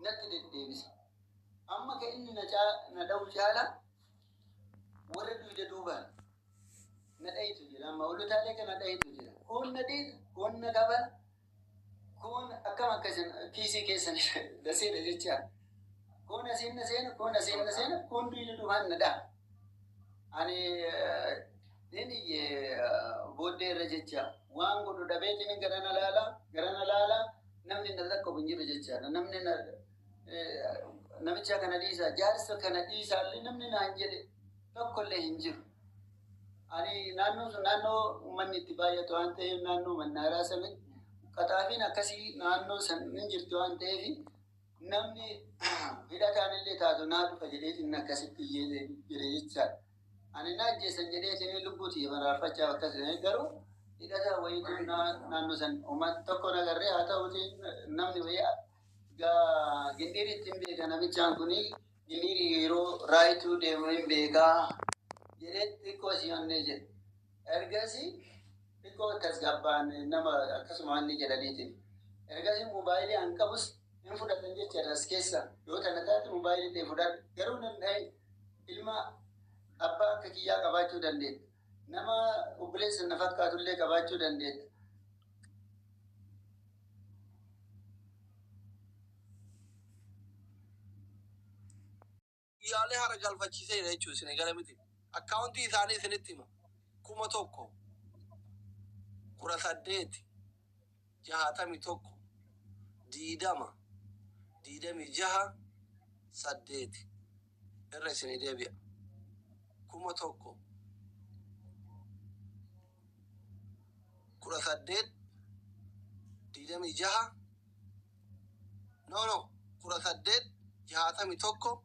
نتدي ديبس أما كإني ندو جالا وردوا جدوبان ندأيتو جلا ما قلت عليك ندأيتو جلا كون نديد كون نقبل كون أكما كسن كيسي كيسن دسير جيتشا كون أسين كون دو جدوبان ندا أني ديني بودي رجيتشا وانغو دو دبيتي من غرانا لالا نمني ندكو بنجيب جيتشا نمني namicha kana dhiisa jaarsa kana dhiisa illee namni naan jedhe tokkollee hin jiru. Ani naannoo sun naannoo uummanni itti baay'atu waan ta'eef naannoo mannaaraa samitti qaxaafiin akkasii naannoo san hin jirtu waan ta'eef namni hidhataan illee taatu naa dhufa jedheetiin akkasitti jedhe jechaadha. Ani naa ajjeessan jedheetiin lubbuutii maraarfachaaf akkasii garuu hidhataa wayiitu naannoo san uummata tokko nagarree haa ta'uuti namni wayii gindiri timbe kana michaan kuni gindiri yeroo raayituu deemu hin beekaa jedhee xiqqoo si onnee jedhe ergasi xiqqoo tasgabbaan nama akkasuma inni jedhaniitiin ergasi moobaayilii an qabus hin fudhatan jechaadha as keessa yoo kana taate moobaayilii ta'e fudhadhu garuu danda'e ilma abbaa akka kiyyaa qabaachuu dandeetta nama obboleessa na fakkaatullee qabaachuu dandeetta. Yaalee hara galfachiiseera jechuun isin gara miti. Akkaawuntii isaanii isinitti hima. 1,000 18 61 20 26 8 irra isinii deebi'a. 1,000 18 26 18 61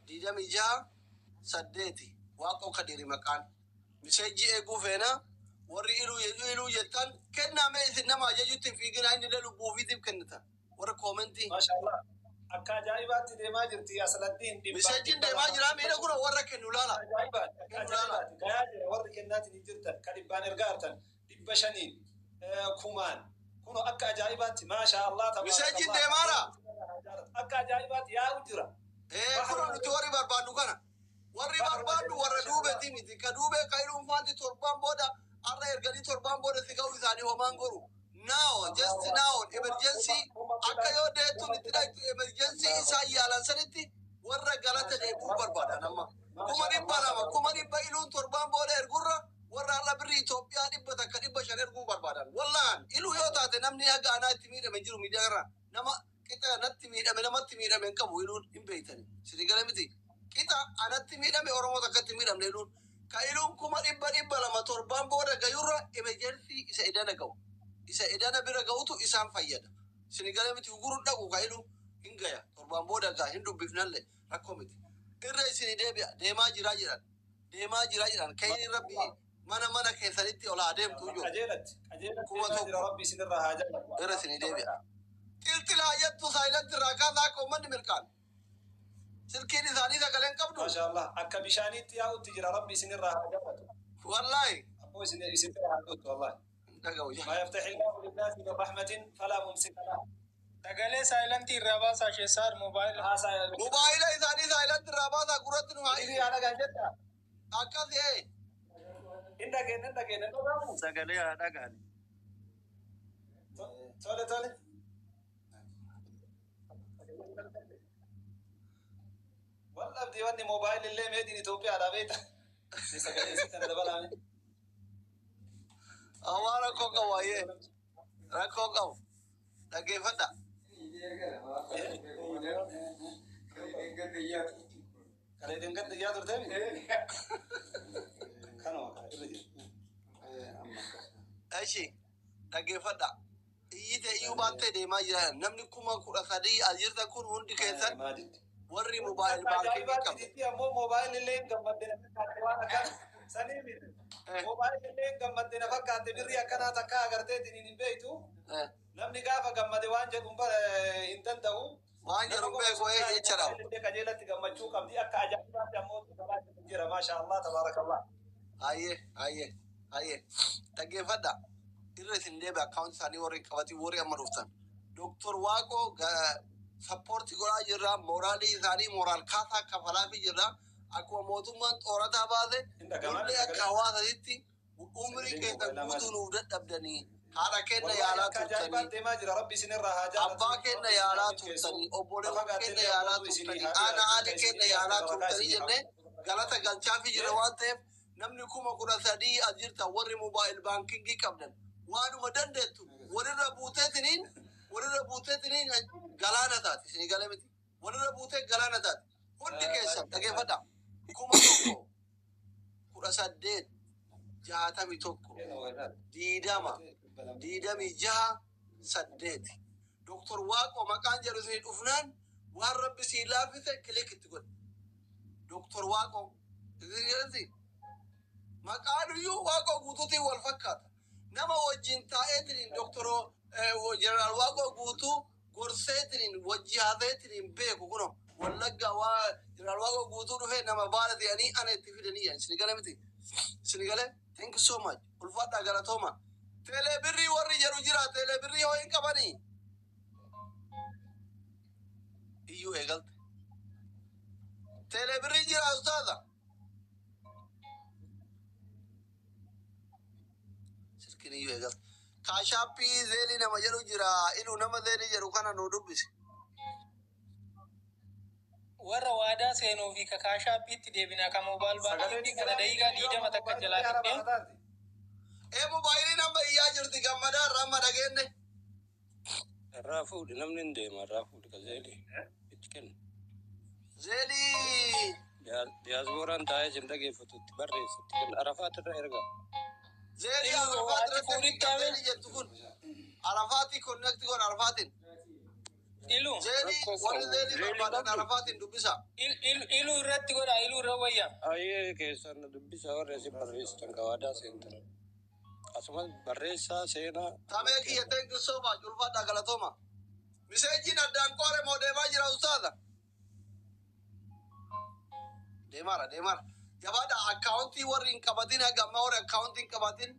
diidama saddeeti waaqoo kadiri maqaan misejii eeguu feena warri iluu jettan kenname isin nama ajajutti fiigina inni illee lubbuu ofiitiif kennitan warra koomentii. Maashaallah akka ajaa'ibaatti deemaa jirti asalattiin misejiin deemaa jira miidha kun warra kennu laala. Gayaa jira warri kennaatiin hin jirtan ka dhibbaan ergaa hartan 500 kumaan. Kuno akka ajaa'ibaatti maashaallah misejiin deemaara akka ajaa'ibaatti yaa'u jira. Kuno nuti warri barbaaddu kana warri barbaaddu warra duubeeti miti ka duubee ka iluunfaanti torban booda arra erganii torban booda si ga'u isaanii homaan goru. Now, just now, emergency akka yoo deettuun itti dhaqxu emergency isaa yaalan sanitti warra galata deebuu barbaadan amma. 200,000 iluun torban booda ergurra warra har'a birrii Itoophiyaa 100 erguu barbaadan. Wallaan iluu yoo taate namni haga anaa itti miidhame jiru miidiyaa irraa nama qixa natti miidhame namatti miidhame hin qabu iluun hin beeytani. Sini gala miti. Qixa anatti miidhame Oromoo takkatti miidhamne iluun. Ka iluun 200,000 torban booda gayurra emergency isa edana ga'u. Isa edana bira ga'utu isaan fayyada. Sini gala miti gurun dhaqu ka iluun hin gaya. Torban booda gaa hin dubbifnalle rakkoo miti. Irra isini deemaa jiraa jiran. Deemaa jiraa jiran. Kayni rabbi mana keessanitti ol adeemtu jiru. Qajeelatti rabbi isinirraa haa jaalladhu. Irra isini deebi'a. Tiltilaa jettu saayilanti irraa kaasaa akka uummanni mirkaan. Silkiin isaanii sagaleen qabdu. Maashaallah akka bishaaniitti yaa'utti jira rabbi isinirraa haa jaalladhu. Wallaahi. Abboo isinirraa haa jaalladhu wallaahi. ما يفتح الله للناس من رحمة فلا ممسك لها. تقالي سايلنتي الراباسة شيسار موبايل. موبايل إذا سايلنتي الراباسة قرأت نهائي. إذا أنا قاعد أكاد إيه. إنك ساقلي أنا قاعد. تولي. والله بدي وني موبايل اللي ميدين إثيوبيا على بيته. ساقلي ستة دبلاني. Awara koka waye, rakoka, lagi fada. Kalau dengan dia tu tadi. Kano. Ashi, lagi fada. Ite iu bante de majra, namni kuma kura kadi ajirta kun hundi kesan. Warri mobile banking kam. Dia mau mobile le gambar dengan kata sani mit. Mobile le gambar dengan fakkaate birri akkana takka agartee dinin beeytu namni gaafa gammade waan jedhu hin danda'u waan jedhu beeku jechara qajeelatti gammachuu qabdi akka ajaa'ibaatti ammoo jira maasha Allah tabaarakallah ayye dhaggeeffadha irreesin deebi account isaanii warri qabati warri amma dhuftan. Dr. Waaqoo sappoortii godhaa jirra. Mooraalii isaanii mooraal kaasaa kafalaafi jirra. Akkuma mootummaan xoorataa baase illee akka hawaasatti umrii keessa guutuu nuuf dadhabdanii haadha kenna yaalaa turtanii abbaa kenna yaalaa turtanii obboleewwan kenna yaalaa turtanii ana haadha kenna yaalaa turtanii jennee galata galchaafi jira waan ta'eef namni 13,000 as jirta warri mobaayil baankingii qabdan waanuma dandeettu walirra buuteetiniin galaana taati isinii galee miti walirra buutee galaana taati hundi keessan dhageeffadha 1,18 61 diidama 8 Dr. Waaqoo maqaan jedhu isinii dhufnaan waan rabbi sii laafise kilik itti godhe Dr. Waaqoo isinii jedhasi maqaan iyyuu Waaqoo guutuutiin wal fakkaata nama wajjin taa'eetiniin Dr. Jeneraal Waaqoo guutuu gorseetiniin wajji haaseetiniin beeku kuno wallagga waa Jeneraal Waaqoo guutuu dhufee nama baala ta'anii ana itti fidanii yaa isinii galee miti isinii galee thank you so much ulfaadhaa galatooma teeleebirrii warri jedhu jira teeleebirrii hoo hin qabanii iyyuu eegalte teeleebirrii jira ustaaza sirkin iyyuu eegalte kaashaappii zeelii nama jedhu jira inuu nama zeelii jedhu kana nuu dubbise warra waadaa seenuu fi kaashaappiitti deebina ka mobaayil baankii kana daqiiqaa 20 takka jalaa fidee mobaayiliin amma iyyaa jirti gammadaa irraa amma dhageenne irraa fuudhi namni hin deema irraa fuudhi ka zeelii itti kennu zeelii diyaasbooraan taa'ee sin dhageeffatutti barreessatti kennu arafaat irra erga zeelii arafaat irratti zeelii jettu kun arafaatii konnekti kun arafaatiin ilu zeelii warri zeelii barbaadan arafaatiin dubbisa ilu irratti godha ilu irra wayya ayyee keessan dubbisa warri asi barreessitan ka waadaa seentan asumas barreessaa seenaa tamee kiyya thank you so much ulfaadhaa galatooma miseejiin addaan qoore moo deemaa jira ustaaza deemaara jabaadha akkaawuntii warri hin qabatin haga ammaa warri akkaawuntii hin qabatin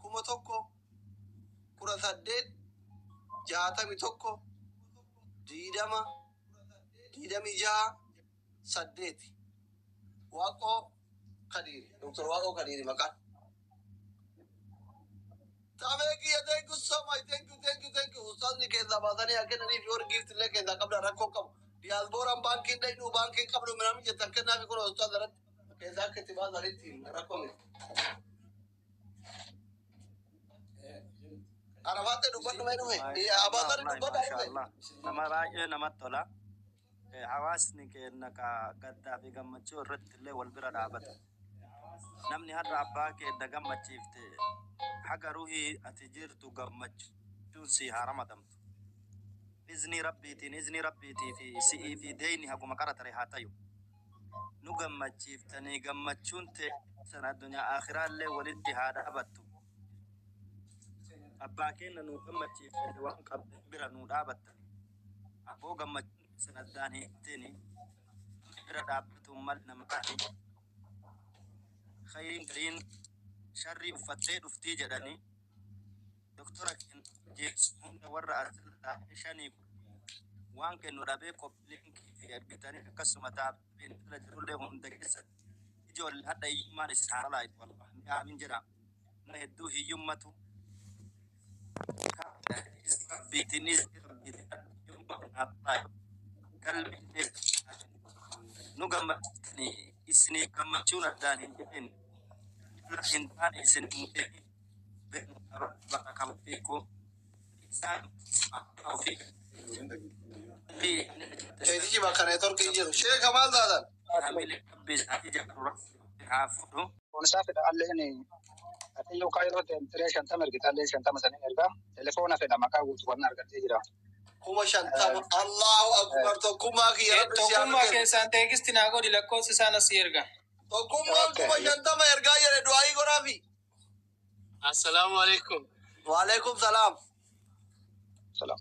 1,000 18 61 26 8 Waaqoo Kadiiri Dr. Waaqoo Kadiiri maqaan tamee kiyya thank you so much thank you ustaazni keessaa baasanii akkenaniif yoo giifti illee keessaa qabda rakkoo qabu diyaasbooraan baankiin dhaynuu baankiin qabdu minamni jettan kennaafi kun ustaaz irratti keessaa akka itti baasanitti rakkoo miti arafaatte dubbadhu mee dhufe abaasani dubbadhaa dhufe nama baay'ee namatti tola hawaasni keenya ka gaddaa fi gammachuu irratti illee wal bira dhaabata namni har'a abbaa keenya gammachiifte haga ruhii ati jirtu gammachuun si haa ramadamtu izni rabbiitii fi si'ii fi deeyni haguma qaratare haa tayu nu gammachiiftanii gammachuun ta'e san addunyaa akhiraallee walitti haa dhaabattu abbaa keenya nu gammachiiftanii waan qabdan bira nu dhaabattani abboo gammachuun san addaan hiiktini bira dhaabbatuun mal nama taate khayriin gariin sharrii uffattee dhuftii jedhanii doktora jechuun warra asirraa shanii waan kennu dhabee koppiliinkii fi eebbitanii akkasuma taa'een irra jirullee hunda keessatti ijoollee hadha hiyyummaan isaa laayitu walbaa aamin jedha na hedduu hiyyummatu biitinis nu gammachuun isinii gammachuun addaan hin jedhin hin taane isin bakka kam beeku isaan ofii keetichi bakka neetworkii jiru sheeka maal taatan hamilee qabbiisaati jedhu haa fuudhu Onsa fedha alleen ati yoo kaayiroo ta'e 50 erga talee 50 sanin erga telefoona fedha maqaa guutuu waan argatee jira. 50 Allahu akbar tokkummaa kiyya rabbi tokkummaa keessaan teekisti naa godhi lakkoofsi isaan asii erga tokkummaa 50 ergaa jedhe du'aayii godhaafi Assalamu alaikum. wa alaikum salaam Salaam.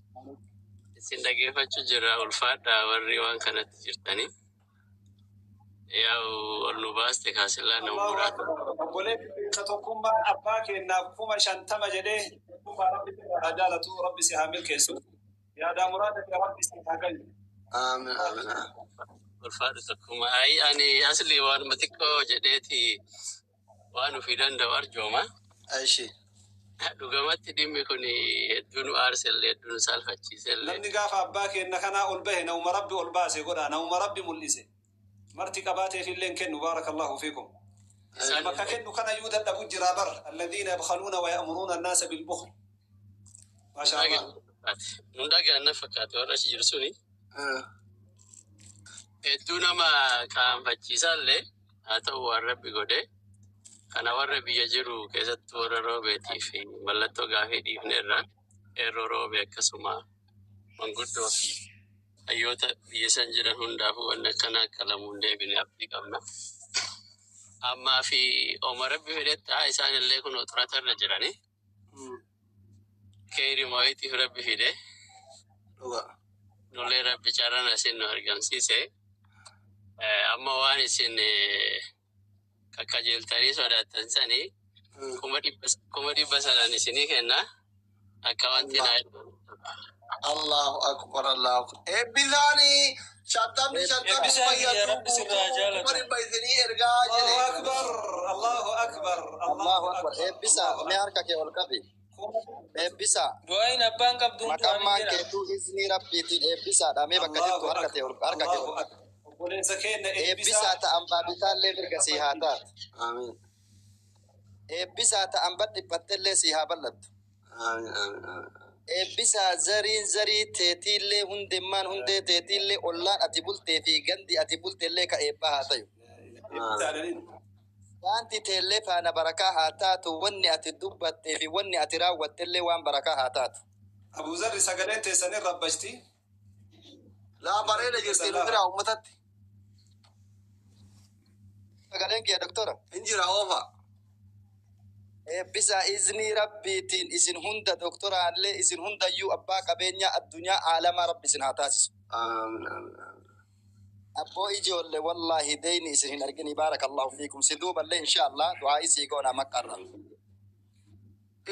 Isin dhageeffachuu jira ulfaadhaa warri waan kanatti jirtanii. Yaa ol nu baaste kaasillaa nama muraasa. تكون أباك إن كوما شنتما جديه كوما ربي رجالة ربي سهامل كيسو يا دا مرادك يا ربي سهامل آمين آمين والفارسكما أي أني أصلي وأنا متكو جديتي وأنا في دندا وأرجوما أي شيء dhugamatti dhimmi kun hedduun aarsellee hedduun saalfachiisellee. Namni gaafa abbaa keenna kanaa ol bahe nauma rabbi ol baase godha nauma rabbi mul'ise marti qabaateef illee kennu baarakallahu fiikum. Makka kennu kana yuu dadhabu jira bar alladhiina yabkhaluuna wa ya'muruuna annaasa bilbukhl. Maasha Allah. Nun dhagaanna fakkaate warra achi jiru suni. Hedduu nama qaanfachiisallee haa ta'u waan rabbi godhee. Kana warra biyya jiru keessatti warra roobeetii fi mallattoo gaafii dhiifneerra yeroo roobee akkasuma manguddoo fi hayyoota biyya san jiran hundaafuu wanna kana qalamuun deebine abdii qabna. Ammaa fi ooma rabbi fedhetti isaan illee kun xuratarra jirani. Keeri moo'itiif rabbi fide. Nullee rabbi carraan isin nu argamsiise. Amma waan isin kajeeltanii sodaatan sanii kuma dhibba sanaan isinii kenna akka wanti naa Allahu akbar Allahu akbar ebbisani shantamni fayyadu kuma dhibba isinii ergaa jedhe Allahu akbar Allahu akbar ebbisa mee harka kee ol qabi ebbisa du'aayin abbaan qabduun maqammaan keetuu iznii rabbiitiin ebbisaadha mee bakka jirtu harka kee ol eebbisaa ta'an baabitaallee mirga sii haa taatu. Amiin. Eebbisaa ta'an badhiphattellee sii haa bal'attu. Amiin. Eebbisaa zariin zarii teetiillee hundemmaan hundee teetiillee ollaan ati bultee fi gandi ati bulteellee ka eebbaa haa ta'u. Waanti teellee faana barakaa haa taatu wanni ati dubbattee fi wanni ati raawwattellee waan barakaa haa taatu. Abu Zarri sagaleen teessanii rabbashti. Laa bareeda jirti nu bira uummatatti. Sagaleen kee doktora. Injira oofa. Eebbisa iznii rabbiitiin isin hunda doktoraallee isin hundayyuu abbaa qabeenyaa addunyaa aalamaa rabbi isin haa taasisu. Abboo ijoollee wallaahi deyni isin hin argini baarakallahu fiikum si duuballee inshaallah du'aa isii goona maqqarra.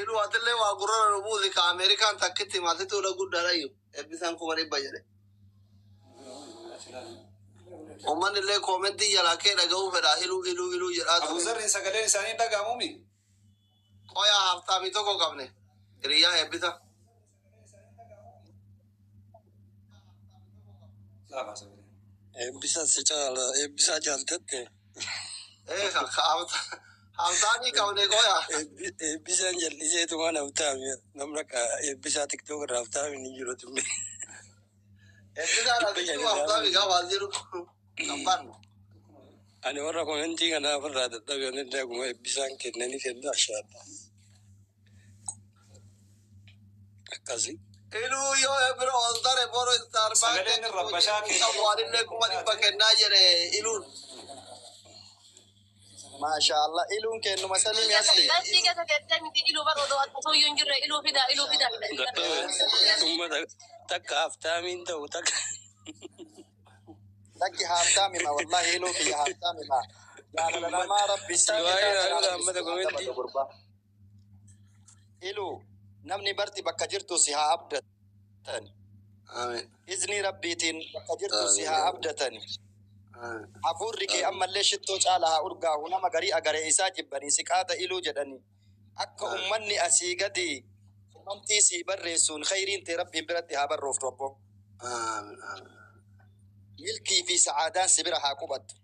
Ilu atillee waa gurrara nu buusi ka Ameerikaan takkitti maatituu la guddaadhayyuu eebbisaan kuma dhibba jedhe. Umman illee koomentii jalaa kee dhaga'uu fedha iluu jedhaa Abu Zarri sagaleen isaanii dhaga'amumi. Qoyaa haftaamii tokko qabne hiriyyaa eebbisa. Eebbisa si caala eebbisaa jaaltatte. Haftaamii qabne qoyaa. Eebbisaan jal'iseetumaan haftaami namni akka eebbisaa tiktook irraa haftaami ni jiru tumme. Eebbisaan asitti haftaamii gaafa jiru. Ani warra komentii kanaaf irraa dadhabee illee akkuma eebbisaan kennanii kenna ashaadha. Akkasii. Iluu yoo bira ol tare boro Sagaleen rabbashaa keessa. Awwaalillee kuma dhibba kennaa jedhe iluun. Maasha Allah iluun kennuma sanii asli. Uummata takka haftaamiin ta'u takka. Takki haftaami ma wallahi iluu fi haftaami ma. Jaalala namaa rabbi iluu namni barti bakka jirtu si haa abdatan. Izni rabbiitiin bakka jirtu si haa abdatani. Hafuurri kee ammallee shittoo caala haa urgaahu nama garii agaree isaa jibbanii si qaata iluu jedhani. Akka ummanni asii gadi ummantii sii barreessuun khayriin tee rabbiin biratti haa barrooftu obbo. Milkii fi sa'aadaan si bira haa qubattu.